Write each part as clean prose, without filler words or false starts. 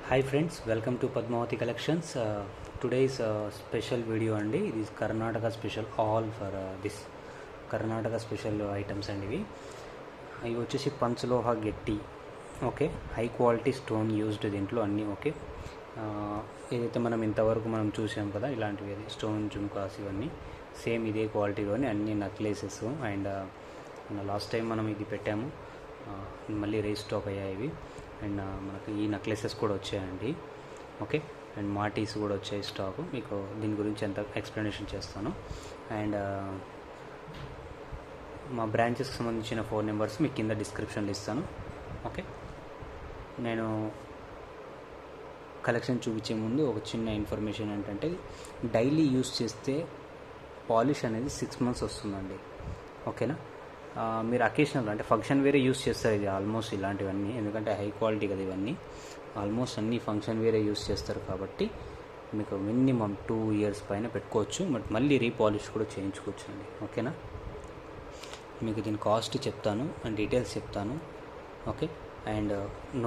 Hi friends, welcome to Padmavati Collections. Today's special video అండి. ఇది Karnataka special all for this Karnataka special items అండి. ఇవి వచ్చేసి పంచలోహ గట్టి, okay, high quality stone used దీంట్లో అన్నీ, ఓకే. ఏదైతే మనం ఇంతవరకు మనం చూసాం కదా ఇలాంటివి, అది స్టోన్ జుమ్కాస్ ఇవన్నీ సేమ్ ఇదే క్వాలిటీలోని అన్ని నక్లెసెస్. అండ్ లాస్ట్ టైం మనం ఇది పెట్టాము, మళ్ళీ రీస్టాక్ అయ్యాయి ఇవి. అండ్ మనకి ఈ నెక్లెసెస్ కూడా వచ్చాయండి, ఓకే. అండ్ మాటీస్ కూడా వచ్చాయి స్టాక్. మీకు దీని గురించి ఎంత ఎక్స్ప్లెనేషన్ చేస్తాను. అండ్ మా బ్రాంచెస్కి సంబంధించిన ఫోన్ నెంబర్స్ మీకు కింద డిస్క్రిప్షన్లో ఇస్తాను, ఓకే. నేను కలెక్షన్ చూపించే ముందు ఒక చిన్న ఇన్ఫర్మేషన్ ఏంటంటే, డైలీ యూస్ చేస్తే పాలిష్ అనేది 6 months వస్తుందండి, ఓకేనా. మీరు అకేషనల్ అంటే ఫంక్షన్ వేరే యూస్ చేస్తారు ఇది ఆల్మోస్ట్ ఇలాంటివన్నీ, ఎందుకంటే హై క్వాలిటీ కదా ఇవన్నీ. ఆల్మోస్ట్ అన్ని ఫంక్షన్ వేరే యూస్ చేస్తారు కాబట్టి మీకు మినిమం 2 years పైన పెట్టుకోవచ్చు. బట్ మళ్ళీ రీపాలిష్ కూడా చేయించుకోవచ్చు అండి, ఓకేనా. మీకు దీని కాస్ట్ చెప్తాను అండ్ డీటెయిల్స్ చెప్తాను, okay. And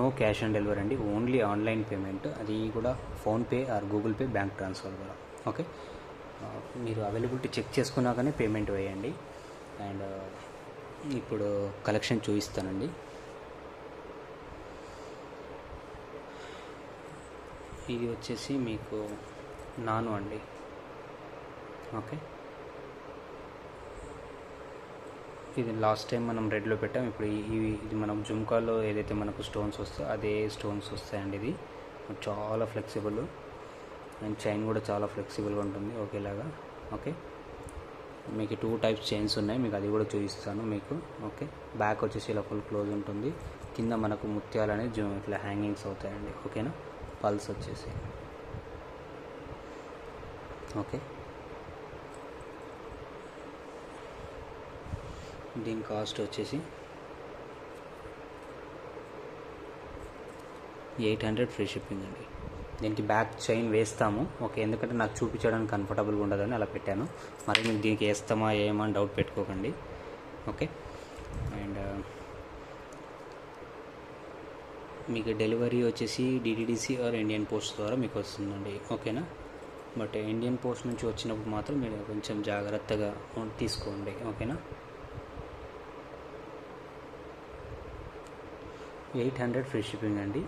no cash on delivery అండి, ఓన్లీ ఆన్లైన్ పేమెంట్. అది కూడా PhonePe or Google pay, bank transfer కూడా, ఓకే. మీరు అవైలబిలిటీ చెక్ చేసుకున్నాకనే పేమెంట్ వేయండి. అండ్ ఇప్పుడు కలెక్షన్ చూపిస్తానండి. ఇది వచ్చేసి మీకు నాను అండి, ఓకే. ఇది లాస్ట్ టైం మనం రెడ్లో పెట్టాం. ఇప్పుడు ఇది మనం జుమ్కాలో ఏదైతే మనకు స్టోన్స్ వస్తాయో అదే స్టోన్స్ వస్తాయండి. ఇది చాలా ఫ్లెక్సిబుల్ అండ్ చైన్ కూడా చాలా ఫ్లెక్సిబుల్గా ఉంటుంది ఒకేలాగా, ఓకే. మీకు 2 types చైన్స్ ఉన్నాయి, మీకు అది కూడా చూపిస్తాను మీకు, ఓకే. బ్యాక్ వచ్చేసి ఇలా ఫుల్ క్లోజ్ ఉంటుంది, కింద మనకు ముత్యాలు అనేది ఇట్లా హ్యాంగింగ్స్ అవుతాయండి, ఓకేనా. పల్స్ వచ్చేసి, ఓకే. దీని కాస్ట్ వచ్చేసి 800 ఫ్రీ షిప్పింగ్ అండి. దీనికి బ్యాక్ చైన్ వేస్తాము, ఓకే, ఎందుకంటే నాకు చూపించడానికి కంఫర్టబుల్గా ఉండదని అలా పెట్టాను. మరి మీకు దీనికి వేస్తామా ఏమని డౌట్ పెట్టుకోకండి, ఓకే. అండ్ మీకు డెలివరీ వచ్చేసి డిటిడిసి ఆర్ ఇండియన్ పోస్ట్ ద్వారా మీకు వస్తుందండి, ఓకేనా. బట్ ఇండియన్ పోస్ట్ నుంచి వచ్చినప్పుడు మాత్రం మీరు కొంచెం జాగ్రత్తగా తీసుకోండి, ఓకేనా. 800 ఫ్రీ షిప్పింగ్ అండి.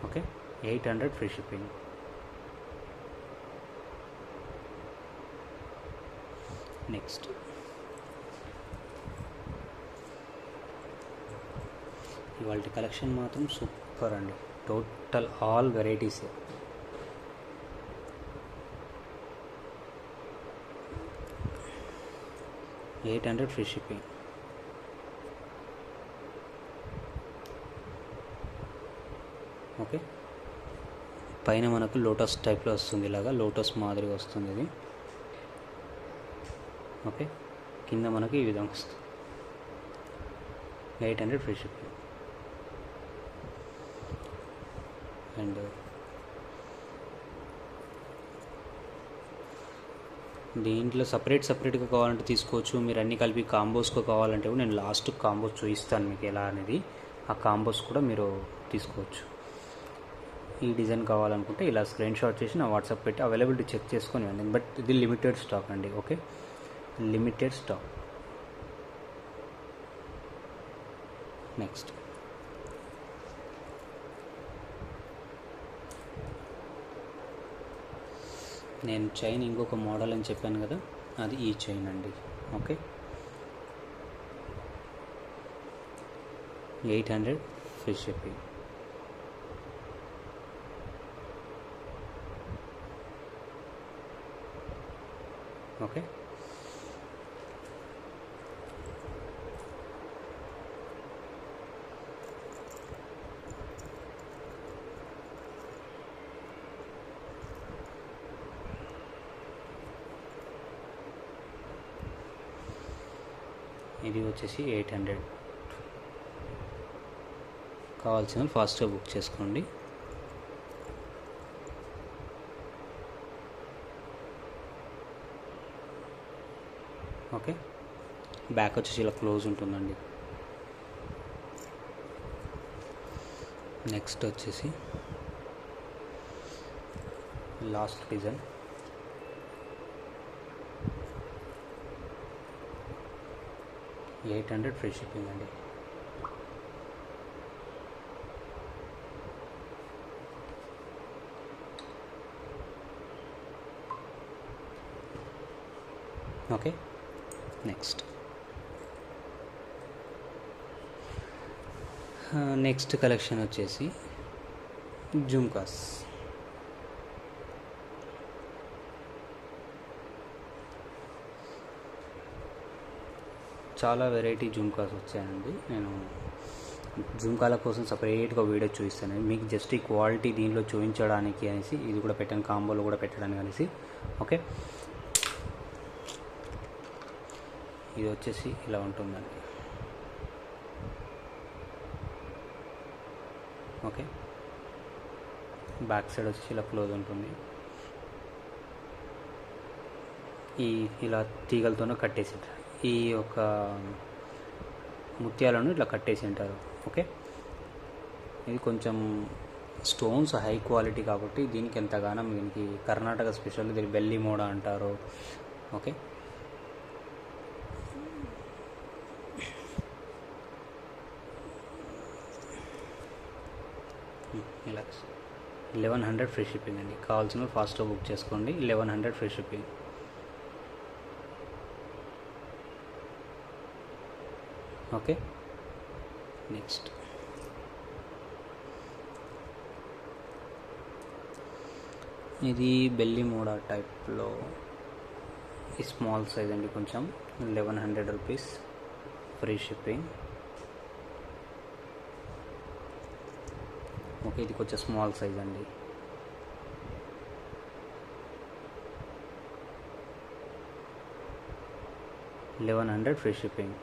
Okay, 800 free shipping. నెక్స్ట్ ఇవాళ కలెక్షన్ మాత్రం సూపర్ అండి, total all varieties. $800 free shipping, okay. పైన మనకు లోటస్ టైప్లో వస్తుంది, ఇలాగా లోటస్ మాదిరిగా వస్తుంది ఇది, ఓకే. కింద మనకి ఈ విధంగా వస్తుంది. 800 ఫ్రీ షిప్పింగ్. అండ్ దీంట్లో సపరేట్గా కావాలంటే తీసుకోవచ్చు, మీరు అన్నీ కలిపి కాంబోస్గా కావాలంటే కూడా నేను లాస్ట్ కాంబోస్ చూపిస్తాను మీకు ఎలా అనేది. ఆ కాంబోస్ కూడా మీరు తీసుకోవచ్చు. ఈ డిజైన్ కావాలనుకుంటే ఇలా స్క్రీన్ షాట్ చేసి నా వాట్సాప్ పెట్టి అవైలబిలిటీ చెక్ చేసుకొని ఇవ్వండి. బట్ ఇది లిమిటెడ్ స్టాక్ అండి, ఓకే, లిమిటెడ్ స్టాక్. నెక్స్ట్ నేను చైన్ ఇంకొక మోడల్ అని చెప్పాను కదా, అది ఈ చైన్ అండి, ఓకే. 800 free shipping. ఓకే, ఇది వచ్చేసి 800. కావాల్సిన ఫాస్ట్గా బుక్ చేసుకోండి. ఓకే, బ్యాక్ వచ్చేసి ఇలా క్లోజ్ ఉంటుందండి. నెక్స్ట్ వచ్చేసి లాస్ట్ డిజైన్, $800 ఫ్రీ షిప్పింగ్ అండి. ఓకే, నెక్స్ట్ కలెక్షన్ వచ్చేసి జుమ్కాస్. చాలా వెరైటీ జుమ్కాస్ వచ్చాయండి. నేను జుమ్కాల కోసం సపరేట్గా వీడియో చూపిస్తాను మీకు, జస్ట్ ఈ క్వాలిటీ దీనిలో చూపించడానికి అనేసి ఇది కూడా పెట్టాను, కాంబోలో కూడా పెట్టడానికి అనేసి. ఓకే, ఇది వచ్చేసి ఇలా ఉంటుందండి. ఓకే, బ్యాక్ సైడ్ వచ్చి ఇలా క్లోజ్ ఉంటుంది. ఇలా తీగలతోనూ కట్టేసి ఉంటారు, ఈ యొక్క ముత్యాలను ఇట్లా కట్టేసి ఉంటారు. ఓకే, ఇది కొంచెం స్టోన్స్ హై క్వాలిటీ కాబట్టి దీనికి ఎంతగానో, దీనికి కర్ణాటక స్పెషల్, దీని బెల్లి మోడ అంటారు. ఓకే, ఇలా 1100 ఫ్రీ షిప్పింగ్ అండి. కావాల్సిన ఫాస్ట్గా బుక్ చేసుకోండి. 1100 ఫ్రీ షిప్పింగ్. ఓకే, నెక్స్ట్ ఇది బెల్లి మోడా టైప్లో ఈ స్మాల్ సైజ్ అండి, కొంచెం 1100 రూపీస్ ఫ్రీ షిప్పింగ్. ఓకే, ఇది కొంచెం స్మాల్ సైజ్ అండి. $1100 free shipping.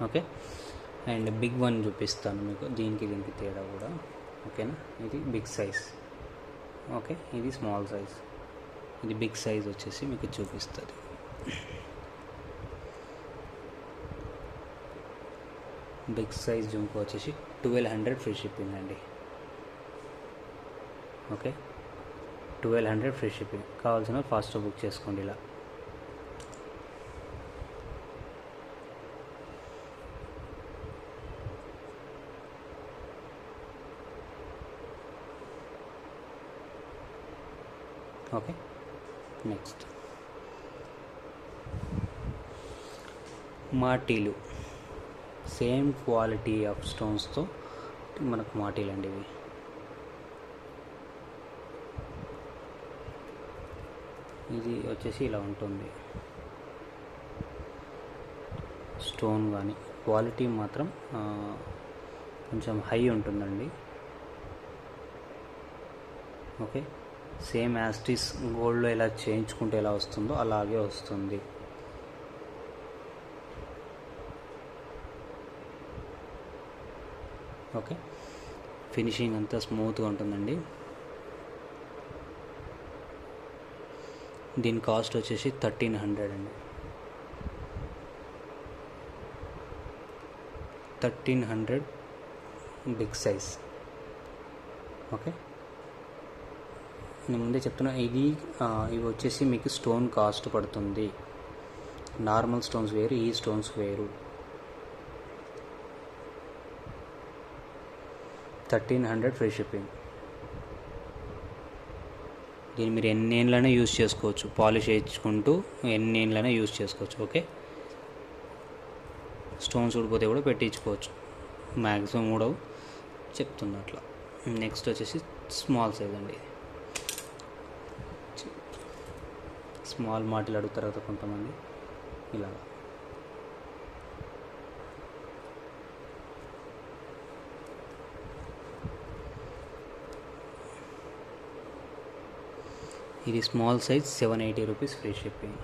Okay, and big one చూపిస్తాను మీకు, దీనికి తేడా కూడా. ఓకేనా, ఇది బిగ్ సైజ్. ఓకే, ఇది స్మాల్ సైజ్. ఇది బిగ్ సైజ్ వచ్చేసి మీకు చూపిస్తుంది. బిగ్ సైజ్ జుంకో వచ్చేసి 1200 ఫ్రీ షిప్పింగ్ అండి. Okay, 1200 free shipping. కావాల్సిన ఫాస్ట్గా బుక్ చేసుకోండి. ఇలా ఓకే, నెక్స్ట్ మాటీలు, సేమ్ క్వాలిటీ ఆఫ్ స్టోన్స్తో మనకు మాటీలు అండి ఇవి. ఇది వచ్చేసి ఇలా ఉంటుంది. స్టోన్ కానీ క్వాలిటీ మాత్రం కొంచెం హై ఉంటుందండి. ఓకే, సేమ్ యాస్టిస్ గోల్డ్లో ఎలా చేయించుకుంటే ఎలా వస్తుందో అలాగే వస్తుంది. ఓకే, ఫినిషింగ్ అంతా స్మూత్గా ఉంటుందండి. దీని కాస్ట్ వచ్చేసి 1300 అండి. 1300 బిగ్ సైజ్. ఓకే, నేను ముందే చెప్తున్నా, ఇవి వచ్చేసి మీకు స్టోన్ కాస్ట్ పడుతుంది. నార్మల్ స్టోన్స్ వేరు, ఈ స్టోన్స్ వేరు. 1300 ఫ్రీ షిప్పింగ్. దీన్ని మీరు ఎన్ని ఏళ్ళైనా యూజ్ చేసుకోవచ్చు, పాలిష్ వేయించుకుంటూ ఎన్ని ఏళ్ళైనా యూజ్ చేసుకోవచ్చు. ఓకే, స్టోన్స్ ఊడిపోతే కూడా పెట్టించుకోవచ్చు, మ్యాక్సిమం ఊడవు, చెప్తున్నా అట్లా. నెక్స్ట్ వచ్చేసి స్మాల్ సైజ్ అండి. స్మాల్ మాటలు అడుగుతారు కదా కొంతమంది, ఇలా ఇది small size 780 rupees free shipping.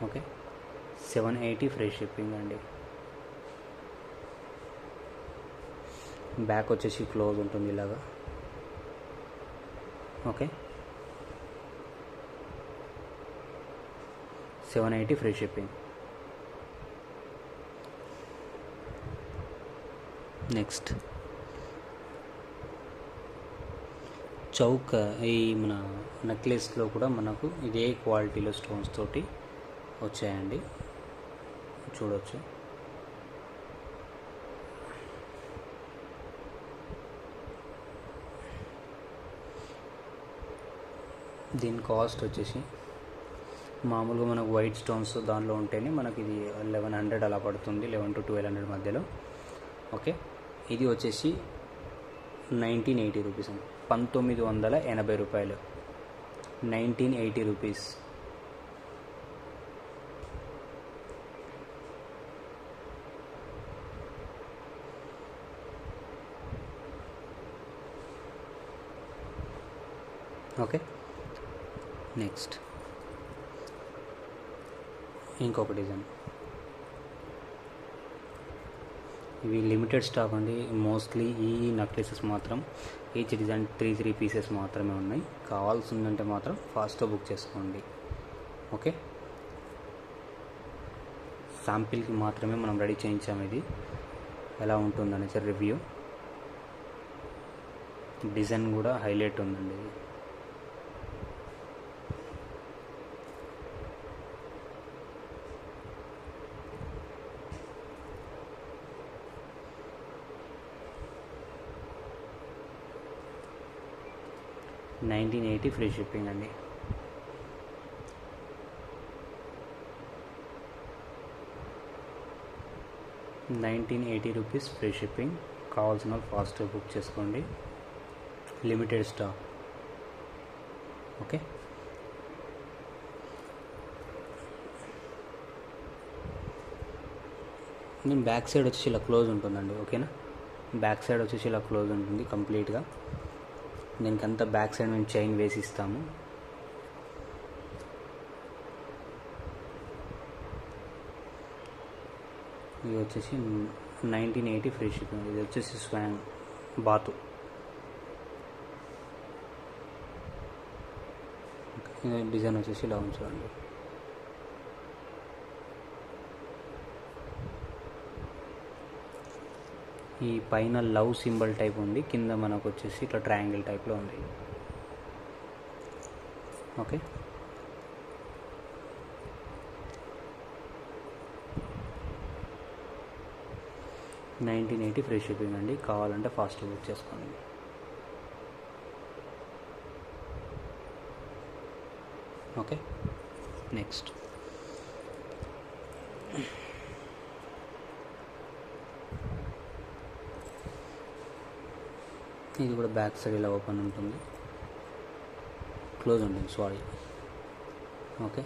Okay, 780 free shipping అండి. బ్యాక్ వచ్చేసి క్లోజ్ ఉంటుంది ఇలాగా. Okay, 780 free shipping. నెక్స్ట్ చౌక, ఈ మన నెక్లెస్లో కూడా మనకు ఇదే క్వాలిటీలో స్టోన్స్ తోటి వచ్చాయండి, చూడవచ్చు. దీని కాస్ట్ వచ్చేసి మామూలుగా మనకు వైట్ స్టోన్స్ దానిలో ఉంటేనే మనకి ఇది 1100 అలా పడుతుంది, 11 to 1200 మధ్యలో. ఓకే, ఇది వచ్చేసి 1980 రూపీస్ అండి, 1980 రూపాయలు, 1980 రూపీస్. ఓకే, నెక్స్ట్ ఇంకొక డిజైన్. ఇవి లిమిటెడ్ స్టాక్ అండి, మోస్ట్లీ ఈ నెక్లెసెస్ మాత్రం ఈచ్ డిజైన్ 3 పీసెస్ మాత్రమే ఉన్నాయి. కావాల్సిందంటే మాత్రం ఫాస్ట్గా బుక్ చేసుకోండి. ఓకే, శాంపిల్కి మాత్రమే మనం రెడీ చేయించాము. ఇది ఎలా ఉంటుందనేసి రివ్యూ. డిజైన్ కూడా హైలైట్ ఉందండి ఇది. $1980 ఫ్రీ షిప్పింగ్ అండి. ₹1980 ఫ్రీ షిప్పింగ్. కావాల్సిన ఫాస్ట్గా బుక్ చేసుకోండి, లిమిటెడ్ స్టాక్. ఓకే, నేను బ్యాక్ సైడ్ వచ్చేసి ఇలా క్లోజ్ ఉంటుందండి. ఓకేనా, బ్యాక్ సైడ్ వచ్చేసి ఇలా క్లోజ్ ఉంటుంది కంప్లీట్గా. దీనికి అంతా బ్యాక్ సైడ్ మేము చైన్ వేసి ఇస్తాము. ఇది వచ్చేసి 1980 ఫ్రీ షిప్పింగ్. ఇది వచ్చేసి స్వాంగ్ బాతు. డిజైన్ వచ్చేసి ఇలా ఉంచండి. ఈ పైన లవ్ సింబల్ టైప్ ఉంది, కింద మనకు వచ్చేసి ఇట్లా ట్రయాంగిల్ టైప్లో ఉంది. ఓకే, $1980 ఫ్రీ షిప్పింగ్ అండి. కావాలంటే ఫాస్ట్ బుక్ చేసుకోండి. ఓకే, నెక్స్ట్ ఇది కూడా బ్యాక్ సైడ్ ఇలా ఓపెన్ ఉంటుంది, క్లోజ్ ఉంటుంది, సారీ. Okay,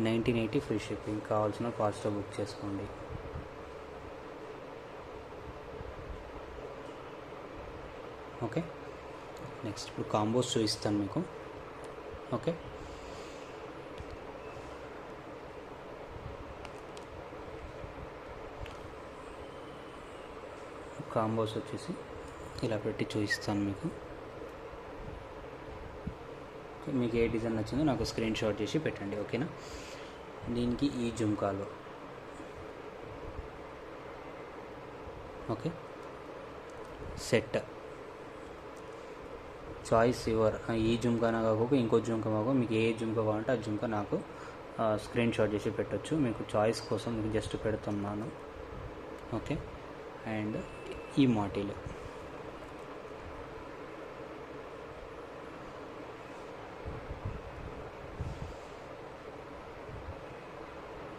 $1980 free shipping. కావాల్సిన ఫాస్ట్గా బుక్ చేసుకోండి. ఓకే, నెక్స్ట్ ఇప్పుడు కాంబోస్ చూపిస్తాను మీకు. ఓకే, కాంబోస్ వచ్చేసి ఇలా పెట్టి చూపిస్తాను మీకు. మీకు ఏ డిజైన్ నచ్చిందో నాకు స్క్రీన్ షాట్ చేసి పెట్టండి. ఓకేనా, దీనికి ఈ జుంకాలు. Okay, set choice your. ఈ జుంకా కాకపోతే ఇంకో జుంకా కాకపోతే మీకు ఏ జుంకా కావాలంటే ఆ జుంకా నాకు స్క్రీన్ షాట్ చేసి పెట్టచ్చు. మీకు చాయిస్ కోసం మీకు జస్ట్ పెడుతున్నాను. ఓకే, అండ్ ఈ మాటీలు.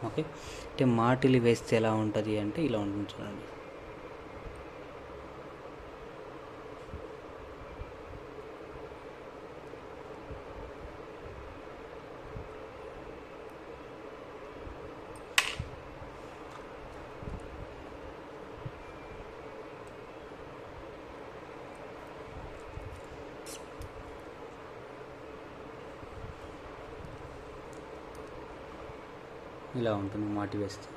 ఓకే, అంటే మాటీలు వేస్తే ఎలా ఉంటుంది అంటే ఇలా ఉంటుంది చూడండి. ఇలా ఉంటుంది మాటి వేస్తే.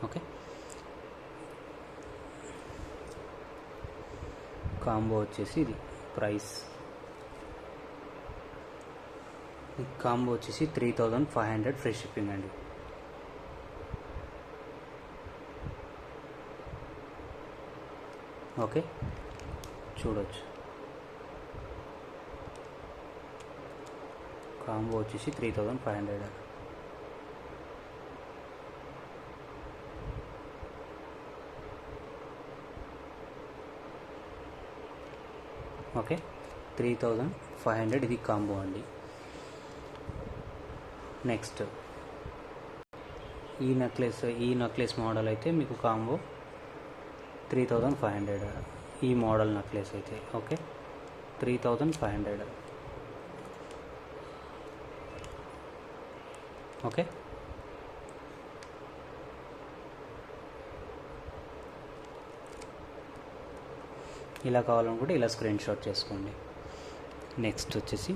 ఓకే, కాంబో వచ్చేసి ఇది ప్రైస్. ఈ కాంబో వచ్చేసి 3500 ఫ్రీ షిప్పింగ్ అండి. ఓకే, చూడొచ్చు. కాంబో వచ్చేసి 3500. ఓకే, 3500 ఇది కాంబో అండి. నెక్స్ట్ ఈ నెక్లెస్ మోడల్ అయితే మీకు కాంబో 3500 ఈ మోడల్ నెక్లెస్ అయితే. ఓకే, 3500. ఓకే, ఇలా కావాలనుకుంటే ఇలా స్క్రీన్ షాట్ చేసుకోండి. నెక్స్ట్ వచ్చేసి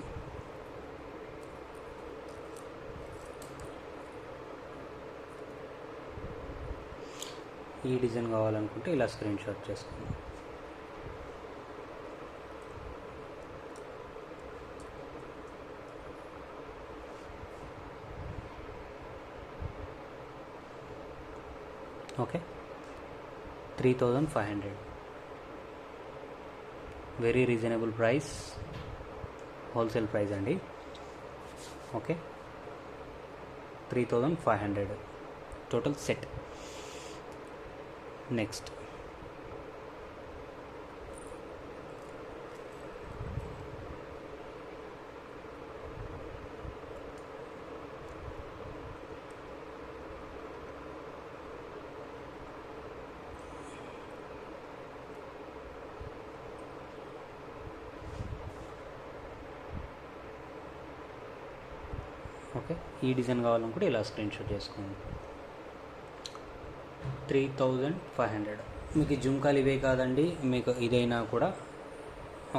ఈ డిజైన్ కావాలనుకుంటే ఇలా స్క్రీన్ షాట్ చేసుకోండి. Okay, 3500 very reasonable price, wholesale price అండి. Okay, 3500 total set. Next okay, ఈ డిజైన్ కావాలనుకుంటే ఇలా స్క్రీన్ షాట్ చేసుకోండి. 3500. మీకు జుంకాలు ఇవే కాదండి, మీకు ఇదైనా కూడా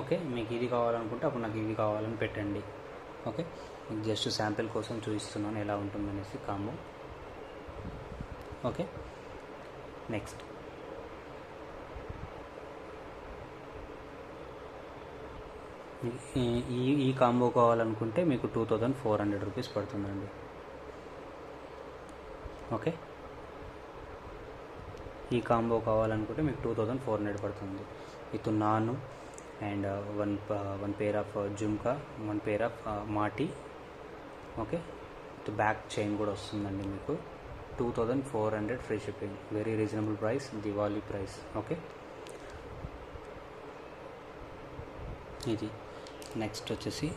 ఓకే. మీకు ఇది కావాలనుకుంటే అప్పుడు నాకు ఇది కావాలని పెట్టండి. ఓకే, మీకు జస్ట్ శాంపిల్ కోసం చూపిస్తున్నాను ఎలా ఉంటుందనేసి కాంబో. ఓకే, నెక్స్ట్ ఈ కాంబో కావాలనుకుంటే మీకు 2400 రూపీస్ పడుతుందండి. ఓకే, ఈ కాంబో కావాలనుకుంటే మీకు 2400 పడుతుంది విత్ నాను and one pair of jhumka, one pair of మాటి. ఓకే, విత్ బ్యాక్ చైన్ కూడా వస్తుందండి మీకు. 2400 free shipping, very reasonable price, Diwali price. Okay, ఇది నెక్స్ట్ వచ్చేసి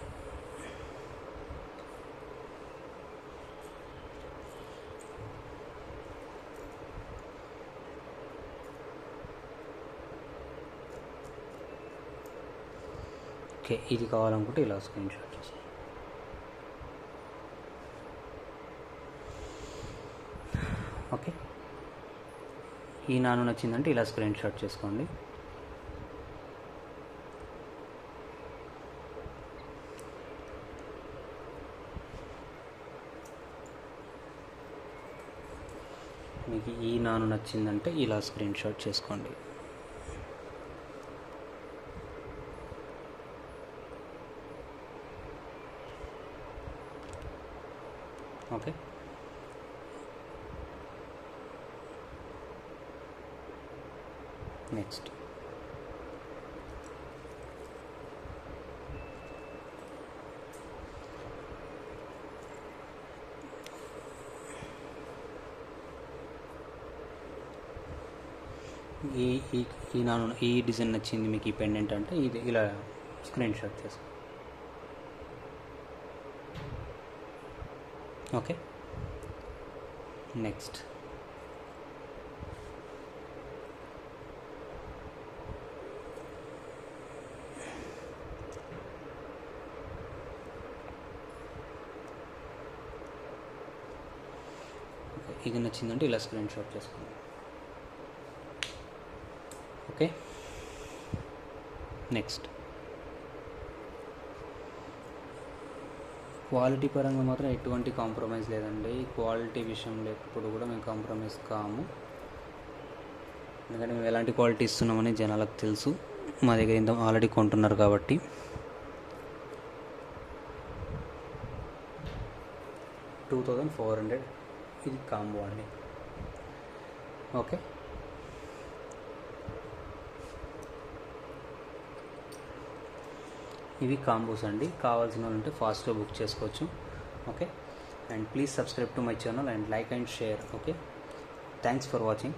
ఓకే, ఇది కావాలనుకుంటే ఇలా స్క్రీన్ షాట్ చేసుకోండి. ఓకే, ఈ నాను నచ్చిందంటే ఇలా స్క్రీన్ షాట్ చేసుకోండి. మీకు ఈ నాను నచ్చిందంటే ఇలా స్క్రీన్ షాట్ చేసుకోండి. ఓకే, నెక్స్ట్ ఈ డిజైన్ నచ్చింది మీకు, ఈ పెండెంట్ అంటే ఇది ఇలా స్క్రీన్ షాట్ చేసుకోండి. ఓకే, నెక్స్ట్ ఇది నచ్చిందంటే ఇలా స్క్రీన్ షాట్ చేసుకోండి. ఓకే, నెక్స్ట్ క్వాలిటీ పరంగా మాత్రం ఎటువంటి కాంప్రమైజ్ లేదండి. క్వాలిటీ విషయంలో ఎప్పుడు కూడా మేము కాంప్రమైజ్ కాము, ఎందుకంటే మేము ఎలాంటి క్వాలిటీ ఇస్తున్నామని జనాలకు తెలుసు, మా దగ్గర ఇంత ఆల్రెడీ కొంటున్నారు కాబట్టి. $2400 ఇది కాంబో అండి. ఓకే, ఇవి కాంబోస్ అండి. కావాల్సిన వాళ్ళు ఉంటే ఫాస్ట్గా బుక్ చేసుకోవచ్చు. Okay, and please subscribe to my channel and like and share. Okay, thanks for watching.